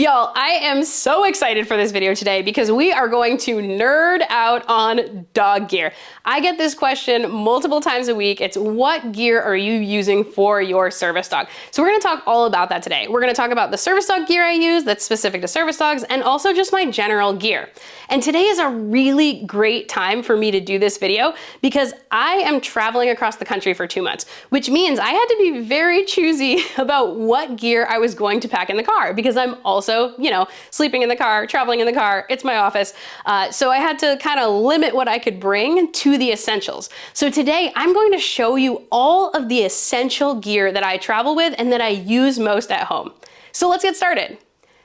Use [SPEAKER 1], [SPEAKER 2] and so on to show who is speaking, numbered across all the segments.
[SPEAKER 1] Y'all, I am so excited for this video today because we are going to nerd out on dog gear. I get this question multiple times a week. It's what gear are you using for your service dog? So we're gonna talk all about that today. We're gonna talk about the service dog gear I use that's specific to service dogs and also just my general gear. And today is a really great time for me to do this video because I am traveling across the country for 2 months, which means I had to be very choosy about what gear I was going to pack in the car because I'm also sleeping in the car, traveling in the car, it's my office. So I had to kind of limit what I could bring to the essentials. So today I'm going to show you all of the essential gear that I travel with and that I use most at home. So let's get started.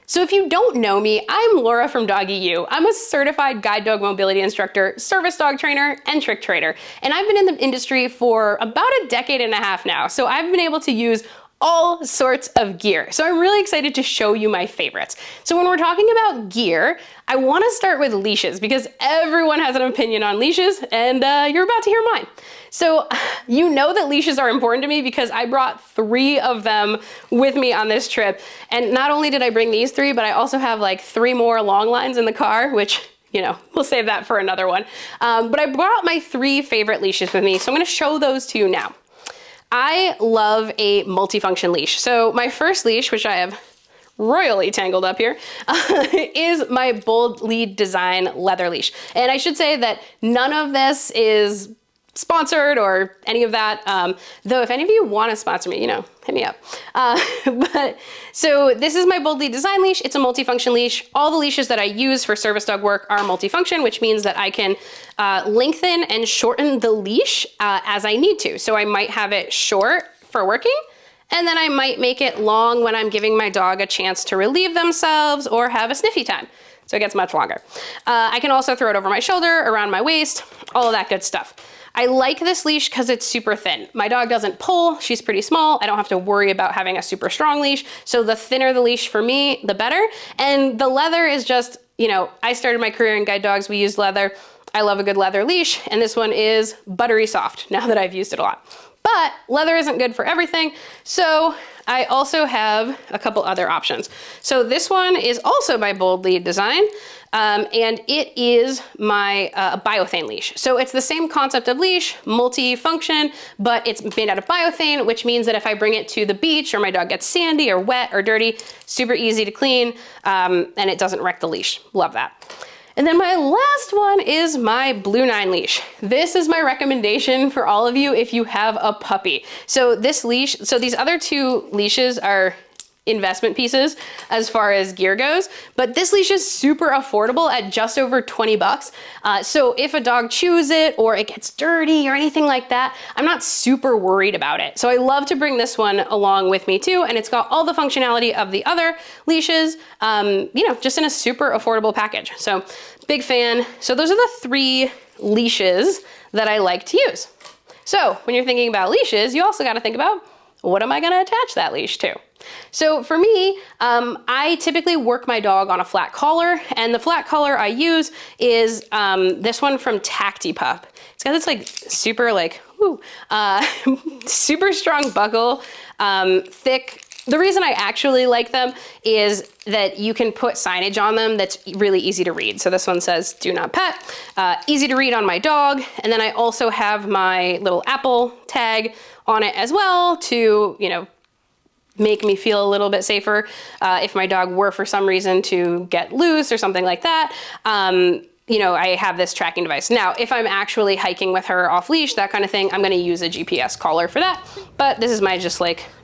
[SPEAKER 1] So if you don't know me, I'm Laura from Doggy U. I'm a certified guide dog mobility instructor, service dog trainer, and trick trainer. And I've been in the industry for about a decade and a half now. So I've been able to use all sorts of gear. So I'm really excited to show you my favorites. So when we're talking about gear, I wanna start with leashes because everyone has an opinion on leashes and you're about to hear mine. So you know that leashes are important to me because I brought 3 of them with me on this trip. And not only did I bring these 3, but I also have like 3 more long lines in the car, which we'll save that for another one. But I brought my 3 favorite leashes with me. So I'm gonna show those to you now. I love a multifunction leash. So my first leash, which I have royally tangled up here, is my Bold Lead Design leather leash. And I should say that none of this is sponsored or any of that. Though if any of you want to sponsor me, hit me up. So this is my Bold Lead Design leash. It's a multifunction leash. All the leashes that I use for service dog work are multifunction, which means that I can lengthen and shorten the leash as I need to. So I might have it short for working, and then I might make it long when I'm giving my dog a chance to relieve themselves or have a sniffy time. So it gets much longer. I can also throw it over my shoulder, around my waist, all of that good stuff. I like this leash because it's super thin. My dog doesn't pull, she's pretty small. I don't have to worry about having a super strong leash. So the thinner the leash for me, the better. And the leather is just, I started my career in guide dogs, we used leather. I love a good leather leash, and this one is buttery soft now that I've used it a lot. But leather isn't good for everything, so I also have a couple other options. So this one is also my Bold Lead Design, and it is my biothane leash. So it's the same concept of leash, multi-function, but it's made out of biothane, which means that if I bring it to the beach or my dog gets sandy or wet or dirty, super easy to clean, and it doesn't wreck the leash. Love that. And then my last one is my Blue 9 leash. This is my recommendation for all of you if you have a puppy. So this leash, so these other 2 leashes are investment pieces as far as gear goes, but this leash is super affordable at just over 20 bucks. So if a dog chews it or it gets dirty or anything like that, I'm not super worried about it. So I love to bring this one along with me too, and it's got all the functionality of the other leashes, just in a super affordable package. So big fan. So those are the 3 leashes that I like to use. So when you're thinking about leashes, you also got to think about, what am I going to attach that leash to? So for me, I typically work my dog on a flat collar, and the flat collar I use is this one from Tacti-Pup. It's got this super super strong buckle, thick. The reason I actually like them is that you can put signage on them that's really easy to read. So this one says, do not pet, easy to read on my dog. And then I also have my little Apple tag on it as well to, make me feel a little bit safer if my dog were for some reason to get loose or something like that. I have this tracking device. Now, if I'm actually hiking with her off leash, that kind of thing, I'm gonna use a GPS collar for that. But this is my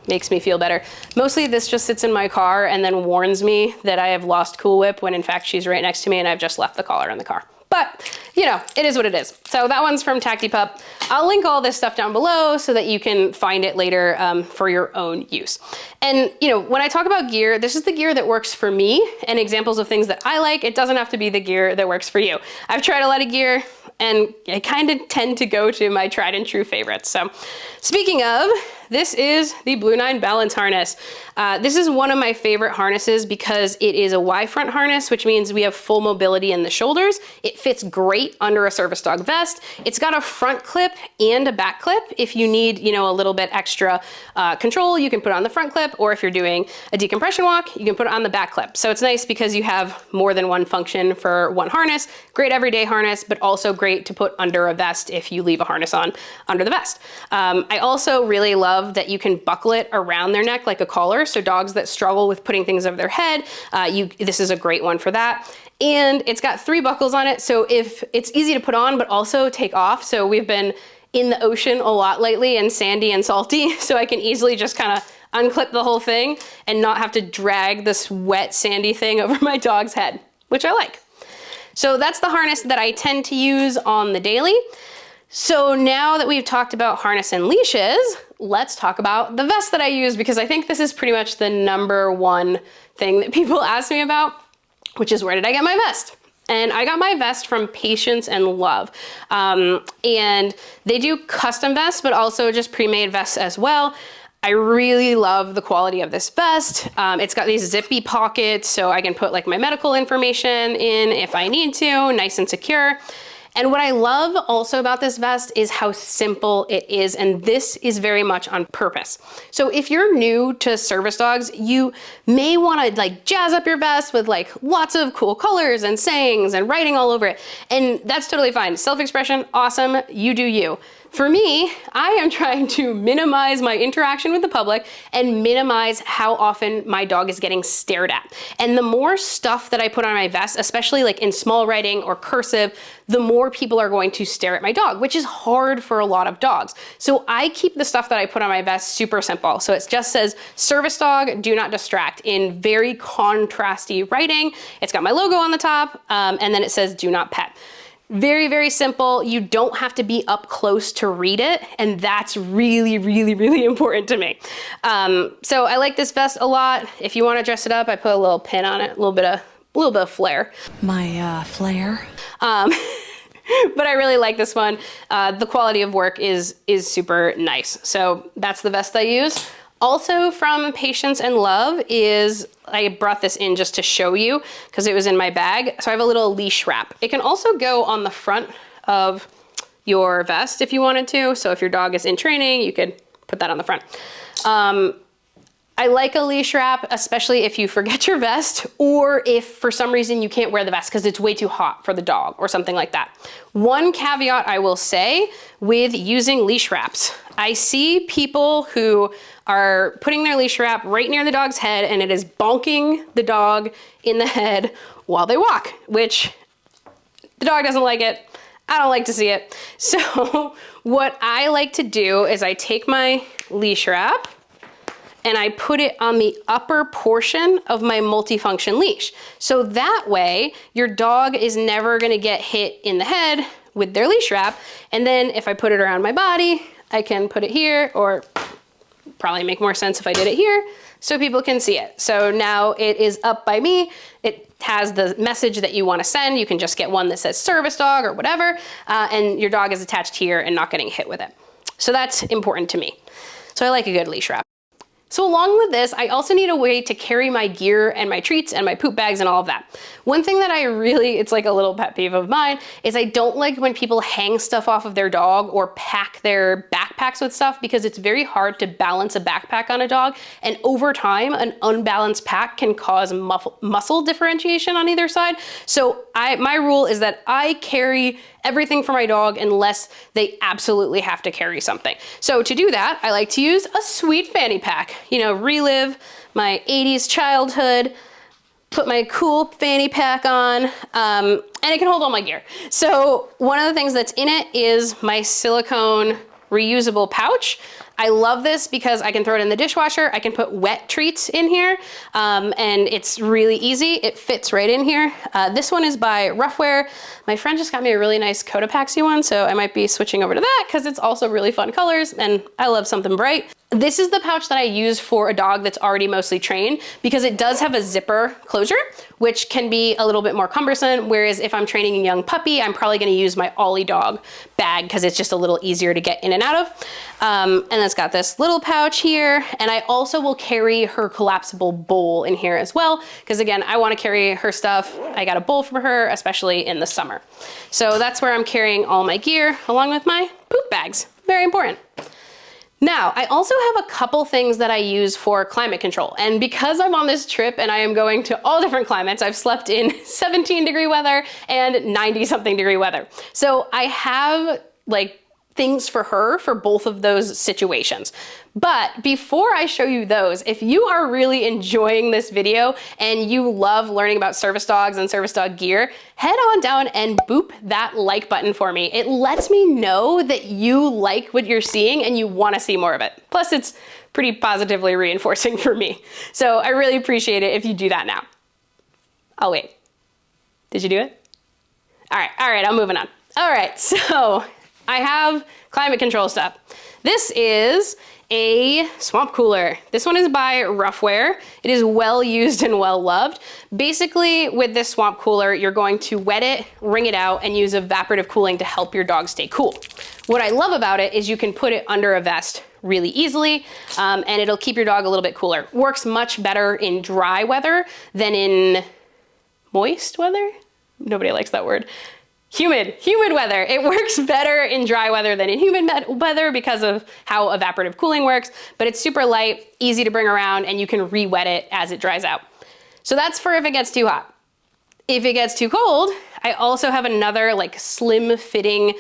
[SPEAKER 1] makes me feel better. Mostly this just sits in my car and then warns me that I have lost Cool Whip when in fact she's right next to me and I've just left the collar in the car. But, it is what it is. So that one's from Tacti-Pup. I'll link all this stuff down below so that you can find it later for your own use. And, when I talk about gear, this is the gear that works for me and examples of things that I like. It doesn't have to be the gear that works for you. I've tried a lot of gear and I kind of tend to go to my tried and true favorites. So speaking of, this is the Blue 9 balance harness. This is one of my favorite harnesses because it is a Y-front harness, which means we have full mobility in the shoulders. It fits great under a service dog vest. It's got a front clip and a back clip. If you need, you know, a little bit extra control, you can put it on the front clip, or if you're doing a decompression walk, you can put it on the back clip. So it's nice because you have more than one function for one harness. Great everyday harness, but also great to put under a vest if you leave a harness on under the vest. I also really love that you can buckle it around their neck like a collar. So dogs that struggle with putting things over their head, this is a great one for that. And it's got 3 buckles on it. So if it's easy to put on, but also take off. So we've been in the ocean a lot lately and sandy and salty. So I can easily just kind of unclip the whole thing and not have to drag this wet sandy thing over my dog's head, which I like. So that's the harness that I tend to use on the daily. So now that we've talked about harness and leashes, let's talk about the vest that I use, because I think this is pretty much the #1 thing that people ask me about, which is, where did I get my vest? And I got my vest from Patience and Love. And they do custom vests, but also just pre-made vests as well. I really love the quality of this vest. It's got these zippy pockets, so I can put like my medical information in if I need to, nice and secure. And what I love also about this vest is how simple it is, and this is very much on purpose. So if you're new to service dogs, you may want to like jazz up your vest with like lots of cool colors and sayings and writing all over it, and that's totally fine. Self-expression, awesome, you do you. For me, I am trying to minimize my interaction with the public and minimize how often my dog is getting stared at. And the more stuff that I put on my vest, especially like in small writing or cursive, the more people are going to stare at my dog, which is hard for a lot of dogs. So I keep the stuff that I put on my vest super simple. So it just says service dog, do not distract, in very contrasty writing. It's got my logo on the top, and then it says do not pet. Very, very simple. You don't have to be up close to read it. And that's really, really, really important to me. So I like this vest a lot. If you want to dress it up, I put a little pin on it, a little bit of flair.
[SPEAKER 2] My flair.
[SPEAKER 1] But I really like this one. The quality of work is super nice. So that's the vest I use. Also from Patience and Love is, I brought this in just to show you because it was in my bag. So I have a little leash wrap. It can also go on the front of your vest if you wanted to. So if your dog is in training, you could put that on the front. I like a leash wrap, especially if you forget your vest, or if for some reason you can't wear the vest because it's way too hot for the dog or something like that. One caveat I will say with using leash wraps, I see people who are putting their leash wrap right near the dog's head and it is bonking the dog in the head while they walk, which the dog doesn't like it. I don't like to see it. So what I like to do is I take my leash wrap and I put it on the upper portion of my multifunction leash. So that way your dog is never gonna get hit in the head with their leash wrap. And then if I put it around my body, I can put it here, or probably make more sense if I did it here so people can see it. So now it is up by me. It has the message that you want to send. You can just get one that says service dog or whatever, and your dog is attached here and not getting hit with it. So that's important to me. So I like a good leash wrap. So along with this, I also need a way to carry my gear and my treats and my poop bags and all of that. One thing that it's like a little pet peeve of mine, is I don't like when people hang stuff off of their dog or pack their backpacks with stuff, because it's very hard to balance a backpack on a dog. And over time, an unbalanced pack can cause muscle differentiation on either side. So my rule is that I carry everything for my dog unless they absolutely have to carry something. So to do that, I like to use a sweet fanny pack. You know, relive my 80s childhood, put my cool fanny pack on, and it can hold all my gear. So one of the things that's in it is my silicone reusable pouch. I love this because I can throw it in the dishwasher. I can put wet treats in here, and it's really easy. It fits right in here. This one is by Roughwear. My friend just got me a really nice Cotopaxi one, so I might be switching over to that because it's also really fun colors and I love something bright. This is the pouch that I use for a dog that's already mostly trained because it does have a zipper closure, which can be a little bit more cumbersome. Whereas if I'm training a young puppy, I'm probably gonna use my Ollie dog bag because it's just a little easier to get in and out of. And it's got this little pouch here. And I also will carry her collapsible bowl in here as well. Because again, I wanna carry her stuff. I got a bowl for her, especially in the summer. So that's where I'm carrying all my gear along with my poop bags. Very important. Now, I also have a couple things that I use for climate control. And because I'm on this trip and I am going to all different climates, I've slept in 17-degree weather and 90-something degree weather. So I have like things for her for both of those situations. But before I show you those, if you are really enjoying this video and you love learning about service dogs and service dog gear, head on down and boop that like button for me. It lets me know that you like what you're seeing and you want to see more of it. Plus, it's pretty positively reinforcing for me. So I really appreciate it if you do that now. Oh, wait. Did you do it? All right, I'm moving on. All right, so I have climate control stuff. This is a swamp cooler. This one is by Roughwear. It is well used and well loved. Basically, with this swamp cooler, you're going to wet it, wring it out, and use evaporative cooling to help your dog stay cool. What I love about it is you can put it under a vest really easily, and it'll keep your dog a little bit cooler. Works much better in dry weather than in moist weather? Nobody likes that word. Humid weather. It works better in dry weather than in humid weather because of how evaporative cooling works, but it's super light, easy to bring around, and you can re-wet it as it dries out. So that's for if it gets too hot. If it gets too cold, I also have another like slim fitting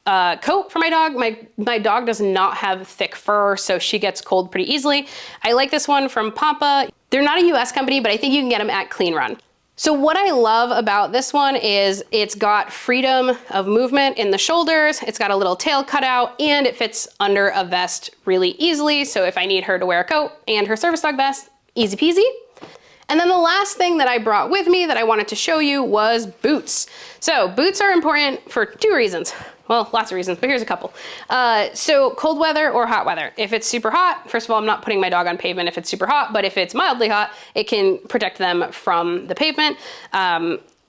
[SPEAKER 1] coat for my dog. My dog does not have thick fur, so she gets cold pretty easily. I like this one from Pampa. They're not a US company, but I think you can get them at Clean Run. So what I love about this one is it's got freedom of movement in the shoulders, it's got a little tail cutout, and it fits under a vest really easily. So if I need her to wear a coat and her service dog vest, easy peasy. And then the last thing that I brought with me that I wanted to show you was boots. So boots are important for two reasons. Well, lots of reasons, but here's a couple. So cold weather or hot weather. If it's super hot, first of all, I'm not putting my dog on pavement if it's super hot, but if it's mildly hot, it can protect them from the pavement.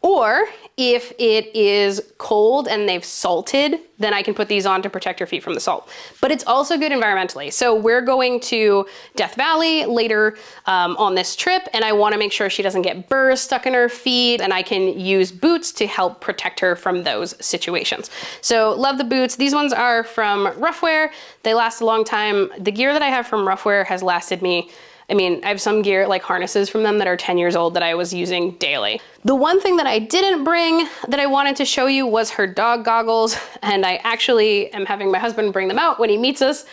[SPEAKER 1] Or if it is cold and they've salted, then I can put these on to protect your feet from the salt. But it's also good environmentally. So we're going to Death Valley later on this trip, and I wanna make sure she doesn't get burrs stuck in her feet, and I can use boots to help protect her from those situations. So love the boots. These ones are from Roughwear. They last a long time. The gear that I have from Roughwear has lasted me, I mean, I have some gear, like harnesses from them that are 10 years old that I was using daily. The one thing that I didn't bring that I wanted to show you was her dog goggles, and I actually am having my husband bring them out when he meets us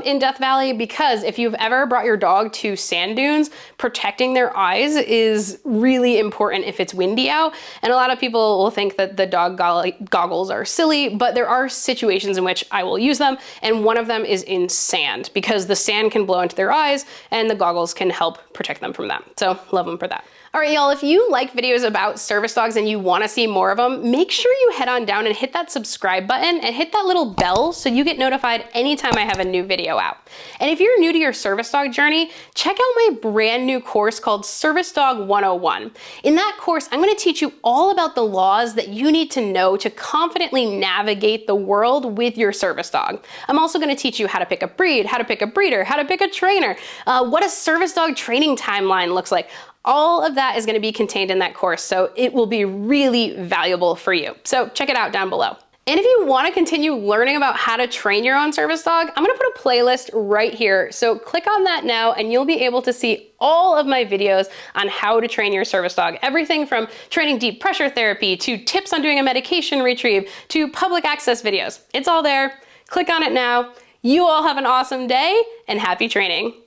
[SPEAKER 1] in Death Valley, because if you've ever brought your dog to sand dunes, protecting their eyes is really important if it's windy out. And a lot of people will think that the dog goggles are silly, but there are situations in which I will use them, and one of them is in sand, because the sand can blow into their eyes and the goggles can help protect them from that. So love them for that. All right, y'all, if you like videos about service dogs and you wanna see more of them, make sure you head on down and hit that subscribe button and hit that little bell so you get notified anytime I have a new video out. And if you're new to your service dog journey, check out my brand new course called Service Dog 101. In that course, I'm gonna teach you all about the laws that you need to know to confidently navigate the world with your service dog. I'm also gonna teach you how to pick a breed, how to pick a breeder, how to pick a trainer, what a service dog training timeline looks like. All of that is gonna be contained in that course, so it will be really valuable for you. So check it out down below. And if you wanna continue learning about how to train your own service dog, I'm gonna put a playlist right here. So click on that now and you'll be able to see all of my videos on how to train your service dog. Everything from training deep pressure therapy, to tips on doing a medication retrieve, to public access videos. It's all there. Click on it now. You all have an awesome day and happy training.